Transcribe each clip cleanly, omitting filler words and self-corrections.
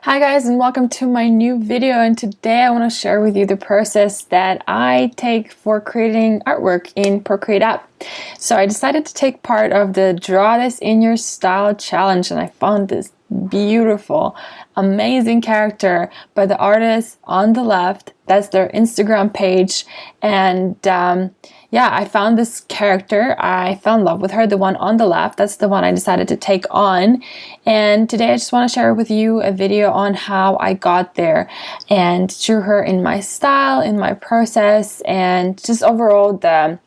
Hi guys, and welcome to my new video, and today I want to share with you the process that I take for creating artwork in Procreate app. So I decided to take part of the Draw This in Your Style challenge, and I found this beautiful, amazing character by the artist on the left. That's their Instagram page, and yeah, I found this character. I fell in love with her, the one on the left. That's the one I decided to take on. And today I just want to share with you a video on how I got there and drew her in my style, in my process, and just overall the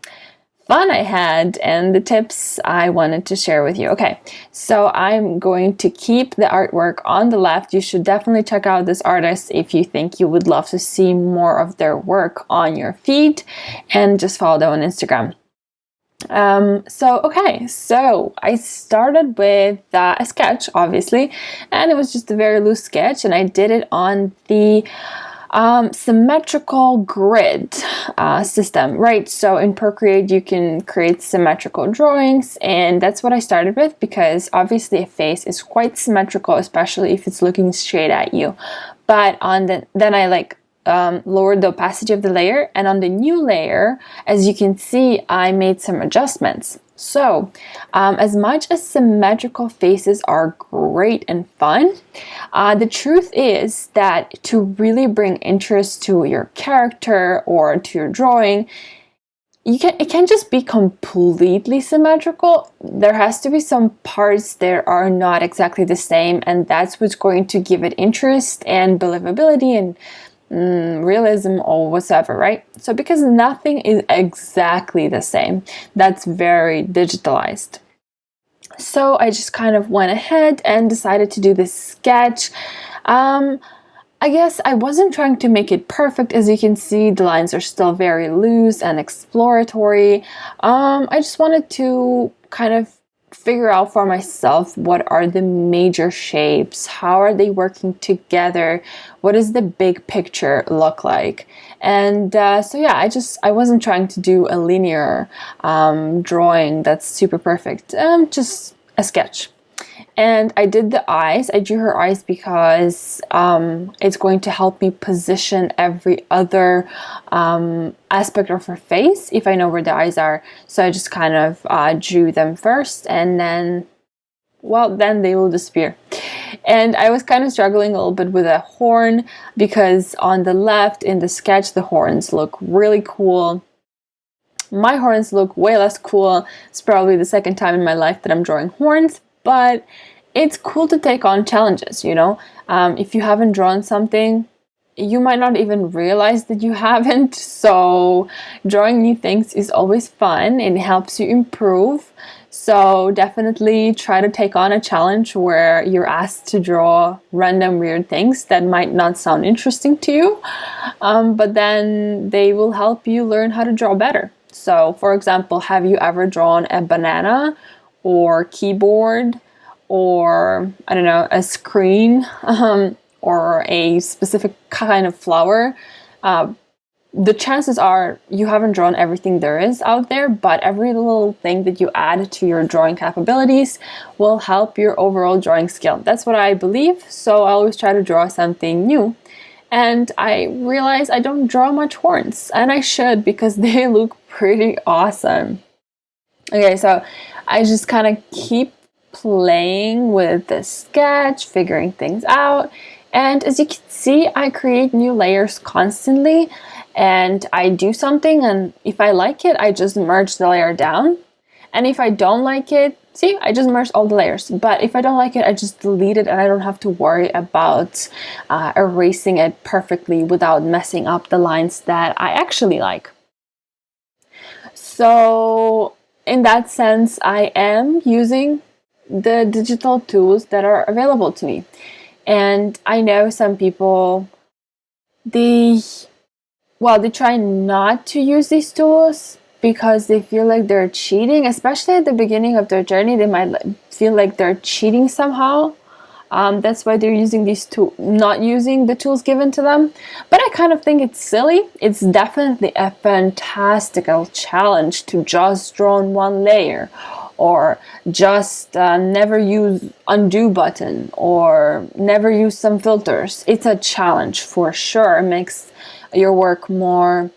fun I had and the tips I wanted to share with you. Okay, so I'm going to keep the artwork on the left. You should definitely check out this artist if you think you would love to see more of their work on your feed, and just follow them on Instagram. So I started with a sketch, obviously, and it was just a very loose sketch, and I did it on the symmetrical grid system, right? So in Procreate, you can create symmetrical drawings, and that's what I started with because obviously a face is quite symmetrical, especially if it's looking straight at you. But then I lowered the opacity of the layer, and on the new layer, as you can see, I made some adjustments. So, as much as symmetrical faces are great and fun, the truth is that to really bring interest to your character or to your drawing, it can't just be completely symmetrical. There has to be some parts that are not exactly the same, and that's what's going to give it interest and believability and realism or whatever, right? So because nothing is exactly the same, that's very digitalized. So I just kind of went ahead and decided to do this sketch. I guess I wasn't trying to make it perfect. As you can see, the lines are still very loose and exploratory. I just wanted to kind of figure out for myself what are the major shapes, how are they working together, what does the big picture look like. And so yeah, I wasn't trying to do a linear drawing that's super perfect, just a sketch. And I did the eyes. I drew her eyes because it's going to help me position every other aspect of her face if I know where the eyes are. So I just kind of drew them first, and then they will disappear. And I was kind of struggling a little bit with a horn because on the left in the sketch, the horns look really cool. My horns look way less cool. It's probably the second time in my life that I'm drawing horns. But it's cool to take on challenges, you know? If you haven't drawn something, you might not even realize that you haven't. So drawing new things is always fun and it helps you improve. So definitely try to take on a challenge where you're asked to draw random weird things that might not sound interesting to you, but then they will help you learn how to draw better. So for example, have you ever drawn a banana or keyboard, or I don't know, a screen, or a specific kind of flower? The chances are you haven't drawn everything there is out there, but every little thing that you add to your drawing capabilities will help your overall drawing skill. That's what I believe, so I always try to draw something new. And I realize I don't draw much horns, and I should because they look pretty awesome. Okay, so I just kind of keep playing with the sketch, figuring things out. And as you can see, I create new layers constantly, and I do something, and if I like it, I just merge the layer down. And if I don't like it, see, I just merged all the layers. But if I don't like it, I just delete it, and I don't have to worry about erasing it perfectly without messing up the lines that I actually like. So in that sense, I am using the digital tools that are available to me. And I know some people, they try not to use these tools because they feel like they're cheating, especially at the beginning of their journey. They might feel like they're cheating somehow. That's why they're using these not using the tools given to them. But I kind of think it's silly. It's definitely a fantastical challenge to just draw on one layer, or just never use undo button, or never use some filters. It's a challenge for sure. It makes your work more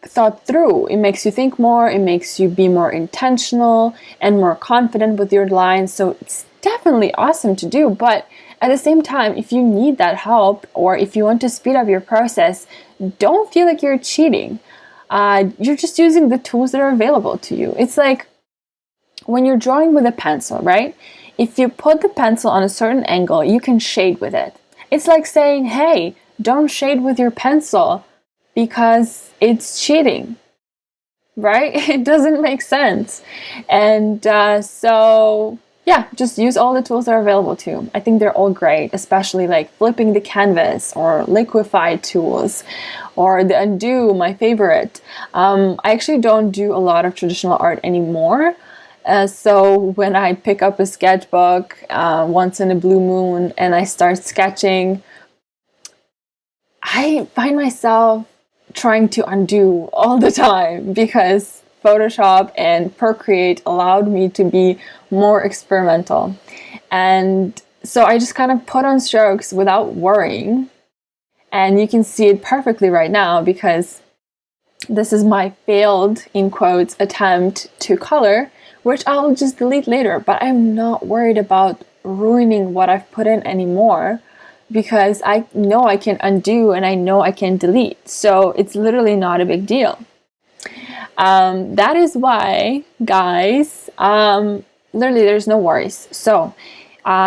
thought through. It makes you think more, it makes you be more intentional and more confident with your lines. So it's definitely awesome to do. But at the same time, if you need that help, or if you want to speed up your process, don't feel like you're cheating. You're just using the tools that are available to you. It's like when you're drawing with a pencil, right? If you put the pencil on a certain angle, you can shade with it. It's like saying, hey, don't shade with your pencil because it's cheating, right? It doesn't make sense. And so yeah, just use all the tools that are available to you. I think they're all great, especially like flipping the canvas or liquify tools or the undo, my favorite. I actually don't do a lot of traditional art anymore. So when I pick up a sketchbook once in a blue moon and I start sketching, I find myself trying to undo all the time because Photoshop and Procreate allowed me to be more experimental. And so I just kind of put on strokes without worrying. And you can see it perfectly right now because this is my failed, in quotes, attempt to color, which I'll just delete later. But I'm not worried about ruining what I've put in anymore, because I know I can undo and I know I can delete. So it's literally not a big deal. That is why, guys, literally there's no worries. So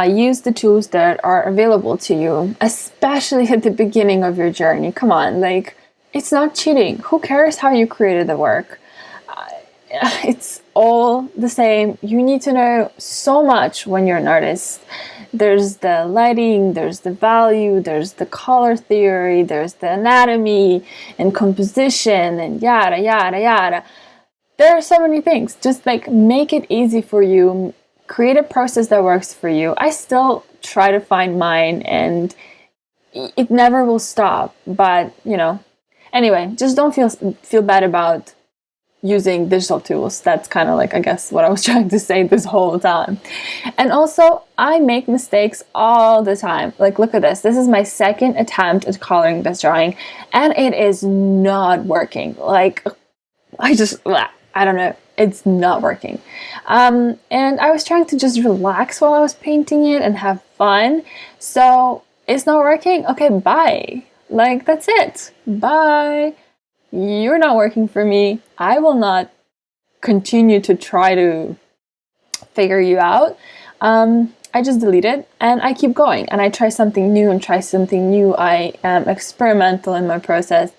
use the tools that are available to you, especially at the beginning of your journey. Come on, like, it's not cheating. Who cares how you created the work? It's all the same. You need to know so much when you're an artist. There's the lighting, there's the value, there's the color theory, there's the anatomy and composition and yada, yada, yada. There are so many things. Just like make it easy for you. Create a process that works for you. I still try to find mine and it never will stop. But, you know, anyway, just don't feel bad about using digital tools. That's kind of like, I guess, what I was trying to say this whole time. And also, I make mistakes all the time. Like, look at this. This is my second attempt at coloring this drawing, and it is not working. Like, I don't know. It's not working. And I was trying to just relax while I was painting it and have fun. So, it's not working? Okay, bye. Like, that's it. Bye. You're not working for me. I will not continue to try to figure you out. I just delete it and I keep going and I try something new and try something new. I am experimental in my process,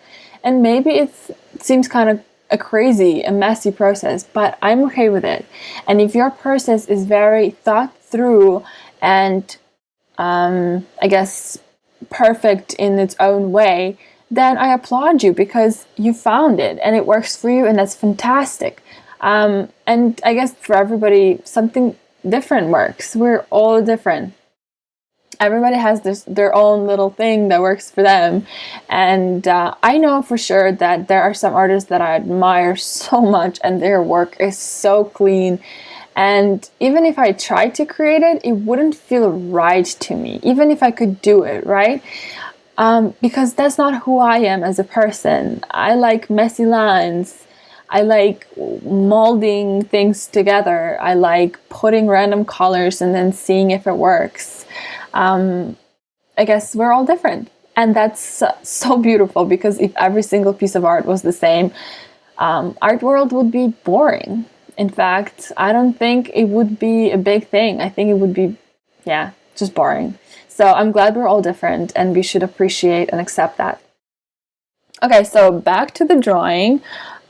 and maybe it seems kind of a messy process, but I'm okay with it. And if your process is very thought through and I guess perfect in its own way, then I applaud you because you found it and it works for you, and that's fantastic. And I guess for everybody, something different works. We're all different. Everybody has their own little thing that works for them. And I know for sure that there are some artists that I admire so much and their work is so clean. And even if I tried to create it, it wouldn't feel right to me, even if I could do it, right? Because that's not who I am as a person. I like messy lines. I like molding things together. I like putting random colors and then seeing if it works. I guess we're all different. And that's so beautiful, because if every single piece of art was the same, art world would be boring. In fact, I don't think it would be a big thing. I think it would be, just boring. So I'm glad we're all different and we should appreciate and accept that. Okay, so back to the drawing.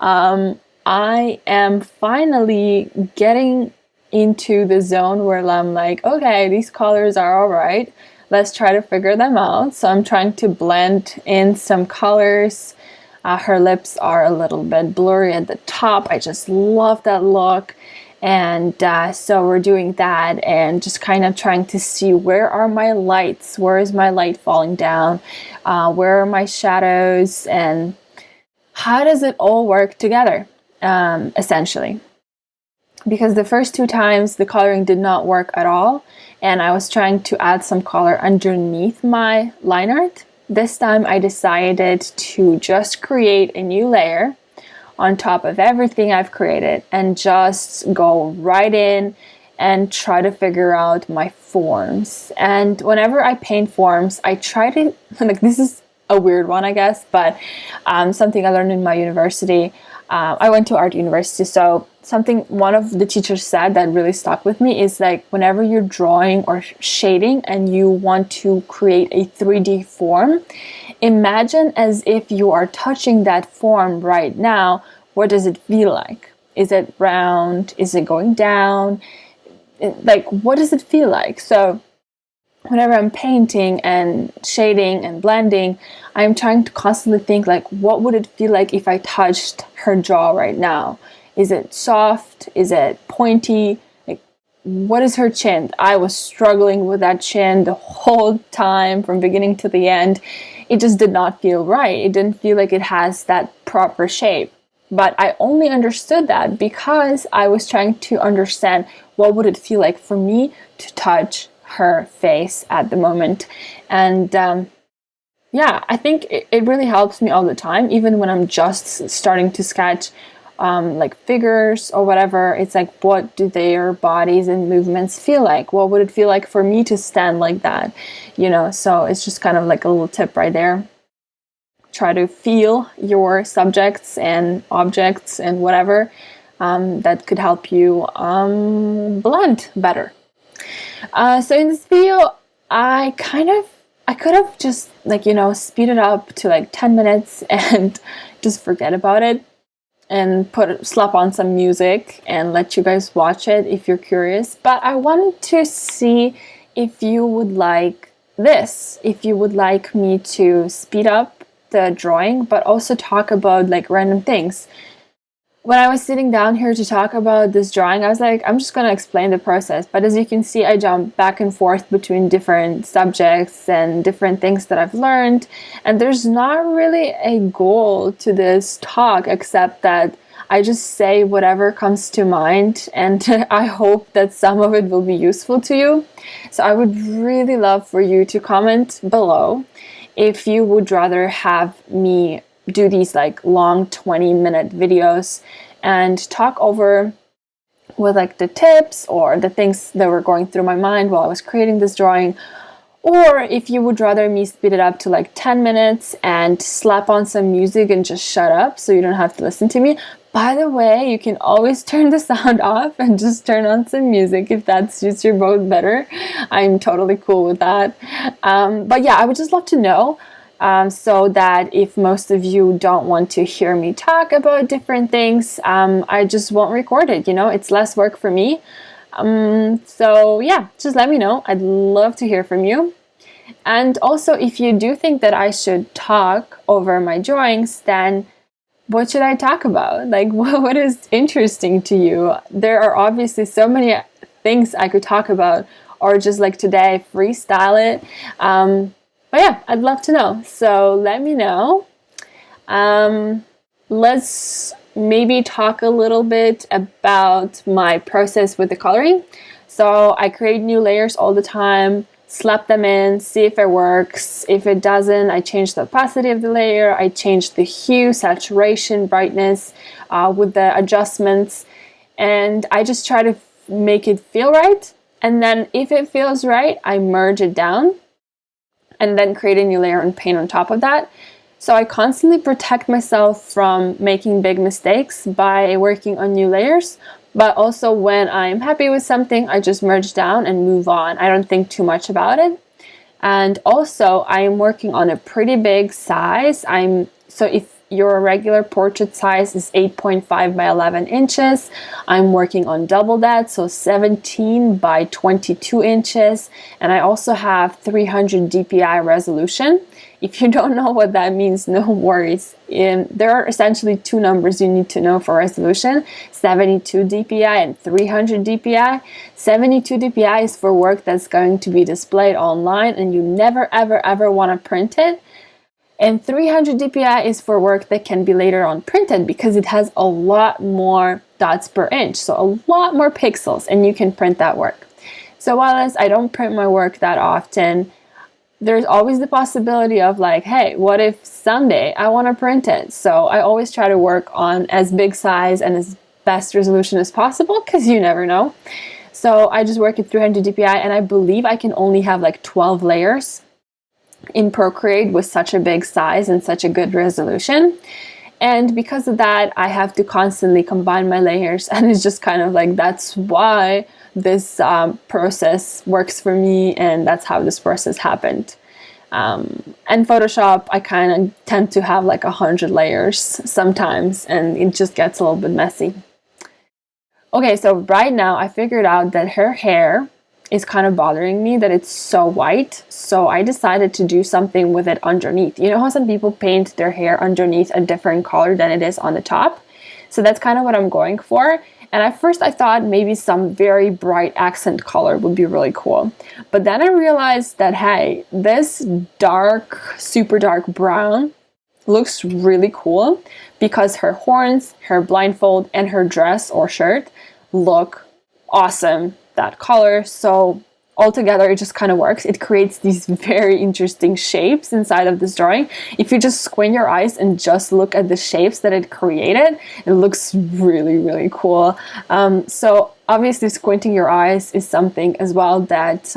I am finally getting into the zone where I'm like, okay, these colors are all right. Let's try to figure them out. So I'm trying to blend in some colors. Her lips are a little bit blurry at the top. I just love that look. And so we're doing that and just kind of trying to see, where are my lights? Where is my light falling down? Where are my shadows? And how does it all work together, essentially? because the first 2 times the coloring did not work at all, and I was trying to add some color underneath my line art. This time I decided to just create a new layer on top of everything I've created and just go right in and try to figure out my forms. And whenever I paint forms, I try to, like, this is a weird one, I guess, but something I learned in my university. I went to art university, so one of the teachers said that really stuck with me is like, whenever you're drawing or shading and you want to create a 3D form, imagine as if you are touching that form right now. What does it feel like? Is it round? Is it going down? Like, what does it feel like? So whenever I'm painting and shading and blending, I'm trying to constantly think, like, what would it feel like if I touched her jaw right now? Is it soft? Is it pointy? Like, what is her chin? I was struggling with that chin the whole time from beginning to the end. It just did not feel right. It didn't feel like it has that proper shape. But I only understood that because I was trying to understand what would it feel like for me to touch her face at the moment. And yeah, I think it really helps me all the time, even when I'm just starting to sketch like figures or whatever. It's like, what do their bodies and movements feel like? What would it feel like for me to stand like that? You know, so it's just kind of like a little tip right there. Try to feel your subjects and objects and whatever that could help you blend better. So in this video, I could have just, like, you know, speed it up to like 10 minutes and just forget about it and slap on some music and let you guys watch it if you're curious. But I wanted to see if you would like this, if you would like me to speed up the drawing, but also talk about like random things. When I was sitting down here to talk about this drawing, I was like, I'm just going to explain the process. But as you can see, I jump back and forth between different subjects and different things that I've learned. And there's not really a goal to this talk, except that I just say whatever comes to mind. And I hope that some of it will be useful to you. So I would really love for you to comment below if you would rather have me do these like long 20-minute videos and talk over with like the tips or the things that were going through my mind while I was creating this drawing, or if you would rather me speed it up to like 10 minutes and slap on some music and just shut up so you don't have to listen to me. By the way, you can always turn the sound off and just turn on some music if that suits your boat better. I'm totally cool with that. But yeah, I would just love to know so that if most of you don't want to hear me talk about different things, I just won't record it. You know, it's less work for me. So yeah, just let me know. I'd love to hear from you. And also, if you do think that I should talk over my drawings, then what should I talk about? Like, what is interesting to you? There are obviously so many things I could talk about, or just like today, freestyle it. But yeah, I'd love to know. So let me know. Let's maybe talk a little bit about my process with the coloring. So I create new layers all the time, slap them in, see if it works. If it doesn't, I change the opacity of the layer. I change the hue, saturation, brightness with the adjustments. And I just try to make it feel right. And then if it feels right, I merge it down and then create a new layer and paint on top of that. So I constantly protect myself from making big mistakes by working on new layers. But also when I'm happy with something, I just merge down and move on. I don't think too much about it. And also I am working on a pretty big size. So if your regular portrait size is 8.5 by 11 inches, I'm working on double that, so 17 by 22 inches. And I also have 300 dpi resolution. If you don't know what that means, no worries. There are essentially two numbers you need to know for resolution: 72 dpi and 300 dpi. 72 dpi is for work that's going to be displayed online and you never ever ever want to print it. And 300 dpi is for work that can be later on printed because it has a lot more dots per inch, so a lot more pixels, and you can print that work. So while I don't print my work that often, there's always the possibility of like, hey, what if someday I want to print it? So I always try to work on as big size and as best resolution as possible, because you never know. So I just work at 300 dpi, and I believe I can only have like 12 layers in Procreate with such a big size and such a good resolution. And because of that, I have to constantly combine my layers, and it's just kind of like, that's why this process works for me, and that's how this process happened. And Photoshop, I kind of tend to have like 100 layers sometimes, and it just gets a little bit messy. Okay, so right now I figured out that her hair is kind of bothering me, that it's so white. So I decided to do something with it underneath. You know how some people paint their hair underneath a different color than it is on the top? So that's kind of what I'm going for. And at first I thought maybe some very bright accent color would be really cool. But then I realized that, hey, this dark, super dark brown looks really cool, because her horns, her blindfold, and her dress or shirt look awesome that color. So altogether it just kind of works. It creates these very interesting shapes inside of this drawing. If you just squint your eyes and just look at the shapes that it created, it looks really, really cool. So obviously squinting your eyes is something as well that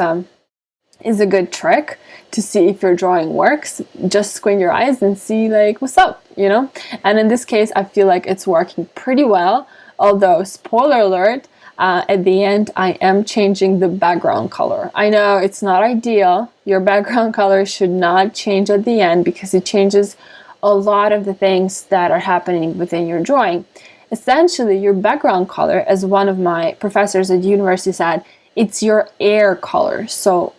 is a good trick to see if your drawing works. Just squint your eyes and see like, what's up, you know? And in this case, I feel like it's working pretty well. Although, spoiler alert, at the end, I am changing the background color. I know it's not ideal. Your background color should not change at the end, because it changes a lot of the things that are happening within your drawing. Essentially, your background color, as one of my professors at university said, it's your air color. So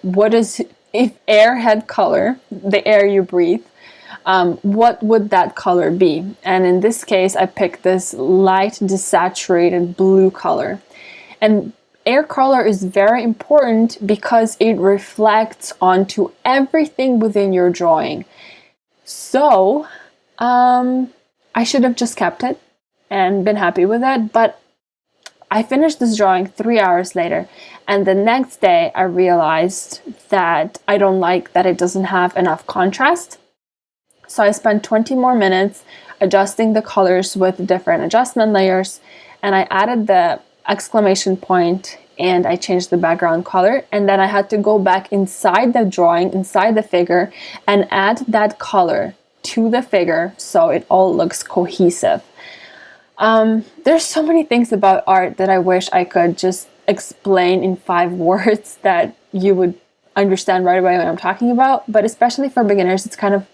if air had color, the air you breathe, what would that color be? And in this case, I picked this light desaturated blue color. And air color is very important because it reflects onto everything within your drawing. So I should have just kept it and been happy with it, but I finished this drawing 3 hours later, and the next day I realized that I don't like that it doesn't have enough contrast. So I spent 20 more minutes adjusting the colors with different adjustment layers, and I added the exclamation point, and I changed the background color, and then I had to go back inside the drawing, inside the figure, and add that color to the figure so it all looks cohesive. There's so many things about art that I wish I could just explain in 5 words that you would understand right away what I'm talking about, but especially for beginners, it's kind of,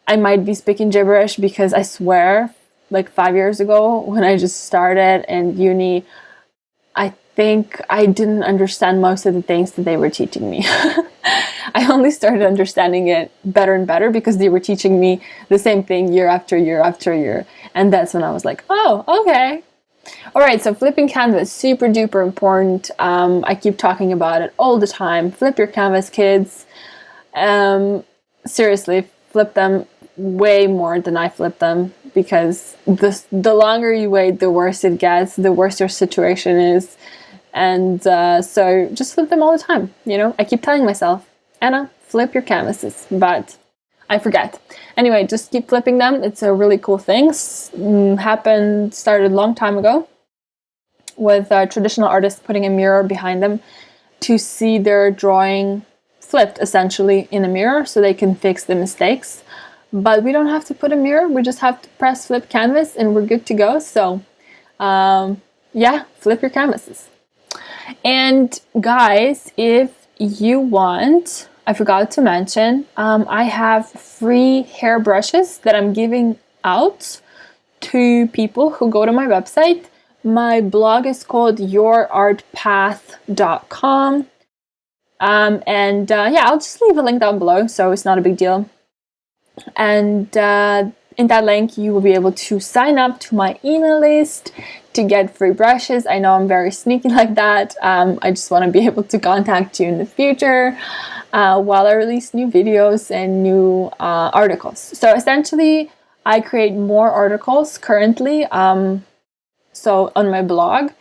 I might be speaking gibberish, because I swear, like 5 years ago when I just started in uni, I think I didn't understand most of the things that they were teaching me. I only started understanding it better and better because they were teaching me the same thing year after year after year. And that's when I was like, oh, okay. All right, so flipping canvas, super duper important. I keep talking about it all the time. Flip your canvas, kids. Seriously, flip them way more than I flip them, because the longer you wait, the worse it gets, the worse your situation is. And so just flip them all the time. You know, I keep telling myself, Anna, flip your canvases, but I forget. Anyway, just keep flipping them. It's a really cool thing. Started a long time ago with traditional artists putting a mirror behind them to see their drawing flipped essentially in a mirror so they can fix the mistakes. But we don't have to put a mirror. We just have to press flip canvas and we're good to go. So yeah, flip your canvases. And guys, if you want, I forgot to mention, I have free hair brushes that I'm giving out to people who go to my website. My blog is called yourartpath.com. Yeah, I'll just leave a link down below, so it's not a big deal. And in that link, you will be able to sign up to my email list to get free brushes. I know I'm very sneaky like that. I just want to be able to contact you in the future while I release new videos and new articles. So essentially, I create more articles currently so on my blog.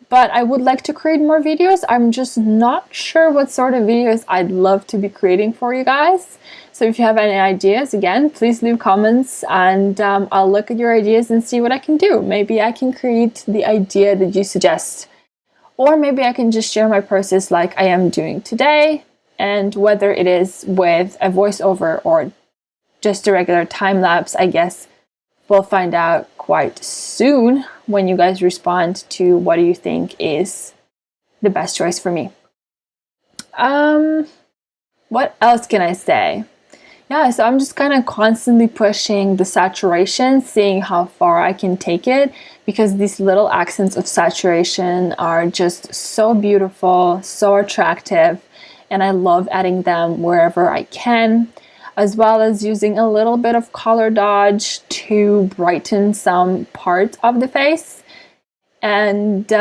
But I would like to create more videos. I'm just not sure what sort of videos I'd love to be creating for you guys. So if you have any ideas, again, please leave comments, and I'll look at your ideas and see what I can do. Maybe I can create the idea that you suggest. Or maybe I can just share my process like I am doing today. And whether it is with a voiceover or just a regular time lapse, I guess we'll find out quite soon when you guys respond to what do you think is the best choice for me. What else can I say? Yeah, so I'm just kind of constantly pushing the saturation, seeing how far I can take it, because these little accents of saturation are just so beautiful, so attractive, and I love adding them wherever I can, as well as using a little bit of color dodge to brighten some parts of the face. And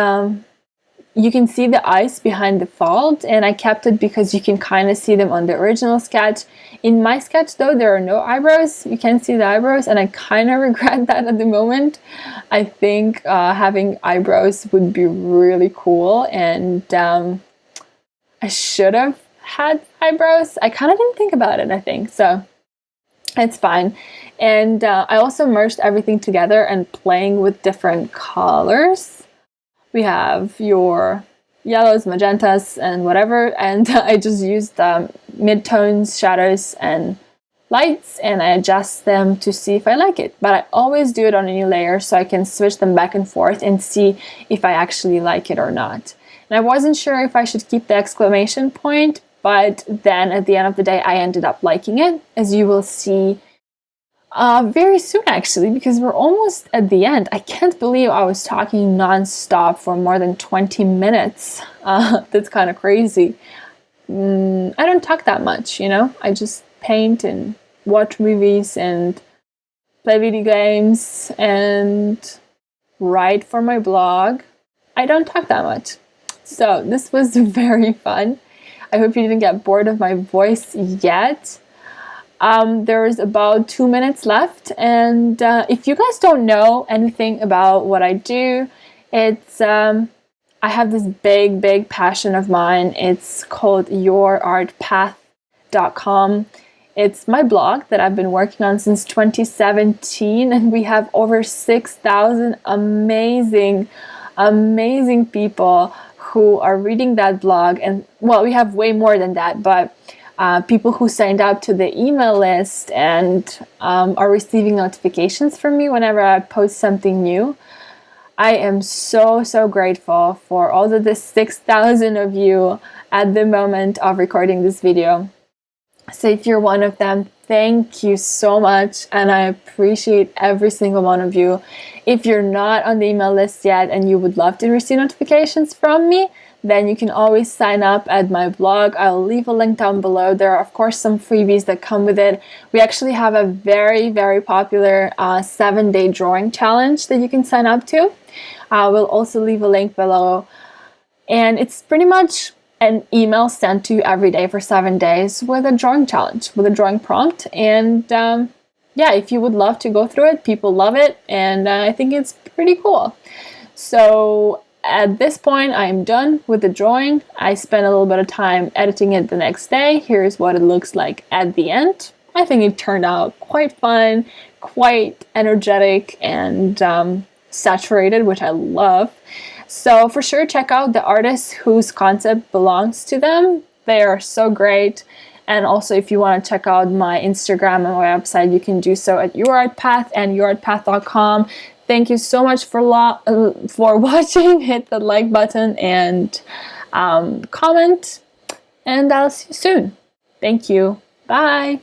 you can see the eyes behind the fold, and I kept it because you can kind of see them on the original sketch. In my sketch though, there are no eyebrows. You can't see the eyebrows, and I kind of regret that at the moment. I think having eyebrows would be really cool, and I should have had eyebrows. I kind of didn't think about it, I think, so it's fine. And I also merged everything together and playing with different colors. We have your yellows, magentas, and whatever, and I just used midtones, shadows, and lights, and I adjust them to see if I like it. But I always do it on a new layer so I can switch them back and forth and see if I actually like it or not. And I wasn't sure if I should keep the exclamation point, but then at the end of the day, I ended up liking it, as you will see very soon, actually, because we're almost at the end. I can't believe I was talking non-stop for more than 20 minutes. That's kind of crazy. I don't talk that much, you know? I just paint and watch movies and play video games and write for my blog. I don't talk that much. So this was very fun. I hope you didn't get bored of my voice yet. There's about 2 minutes left, and if you guys don't know anything about what I do, it's I have this big passion of mine. It's called yourartpath.com. It's my blog that I've been working on since 2017, and we have over 6,000 amazing people who are reading that blog. And well, we have way more than that, but people who signed up to the email list and are receiving notifications from me whenever I post something new. I am so grateful for all of the 6,000 of you at the moment of recording this video. So if you're one of them, thank you so much, and I appreciate every single one of you. If you're not on the email list yet and you would love to receive notifications from me, then you can always sign up at my blog. I'll leave a link down below. There are, of course, some freebies that come with it. We actually have a very popular 7-day drawing challenge that you can sign up to. We'll also leave a link below. And it's pretty much an email sent to you every day for 7 days with a drawing challenge, with a drawing prompt. And yeah, if you would love to go through it, people love it. And I think it's pretty cool. So at this point, I'm done with the drawing. I spent a little bit of time editing it the next day. Here's what it looks like at the end. I think it turned out quite fun, quite energetic, and saturated, which I love. So for sure, check out the artists whose concept belongs to them. They are so great. And also, if you want to check out my Instagram and my website, you can do so at yourartpath and yourartpath.com. Thank you so much for watching. Hit the like button and comment, and I'll see you soon. Thank you. Bye.